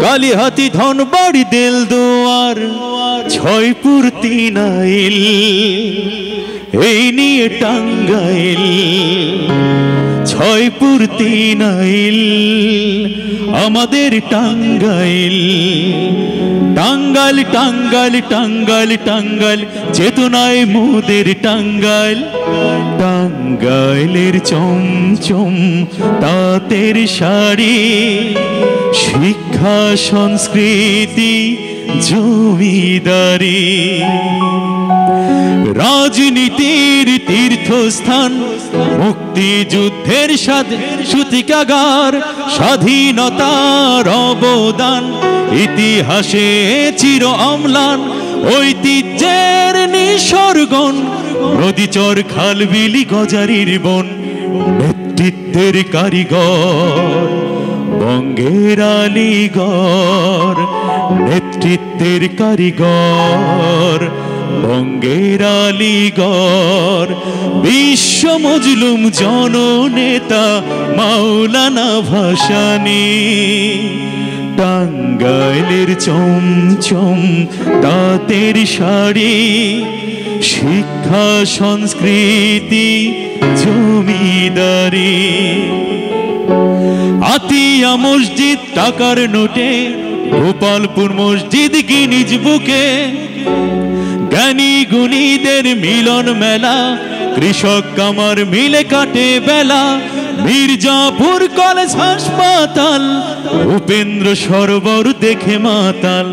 কালিহাতি ধনবাড়ি দেলদুয়ার ছয়পুর তিনাইল এই নিয়ে টাঙ্গাইল ছয়পুর তিনাইল আমাদের টাঙ্গাইল টাঙ্গাইল টাঙ্গাইল টাঙ্গাইল টাঙ্গাইল চেতনায় মোদের টাঙ্গাইল টাঙ্গাইলের চমচম তাঁতের শাড়ি শিক্ষা সংস্কৃতি জমিদারি রাজনীতির তীর্থস্থান মুক্তিযুদ্ধের সূতিকাগার স্বাধীনতার অবদান ইতিহাসে চির অম্লান ঐতিহ্যের নিসর্গণ নদীচর খাল বিলি গজারির বন নেতৃত্বের কারিগর বঙ্গের আলীগড় নেতৃত্বের কারিগর বঙ্গের আলীগড় বিশ্ব মজলুম জননেতা মাওলানা ভাসানী টাঙ্গাইলের চমচম তাঁতের শাড়ি শিক্ষা সংস্কৃতি জমিদারি আতিয়া মসজিদ টাকার নোটে গোপালপুর মসজিদ গিনিজ বুকে জ্ঞানী গুণীদের মিলন মেলা কৃষক কামার মিলে কাটে বেলা মির্জাপুর কলেজ হাসপাতাল উপেন্দ্র সরোবর দেখে মাতাল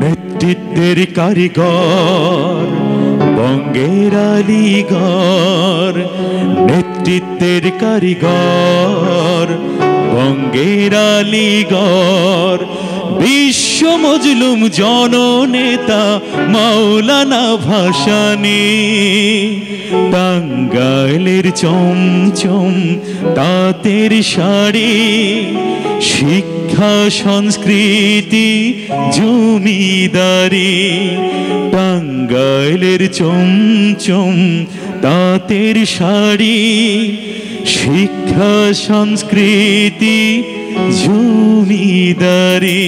নেতৃত্বের কারিগর বঙ্গের আলীগড় নেতৃত্বের কারিগর বঙ্গের আলীগড় বিশ্ব মজলুম জননেতা মাওলানা ভাসানী টাঙ্গাইলের চমচম তাঁতের শাড়ি শিক্ষা সংস্কৃতি জমিদারি টাঙ্গাইলের চমচম তাঁতের শাড়ি শিক্ষা সংস্কৃতি জমিদারি।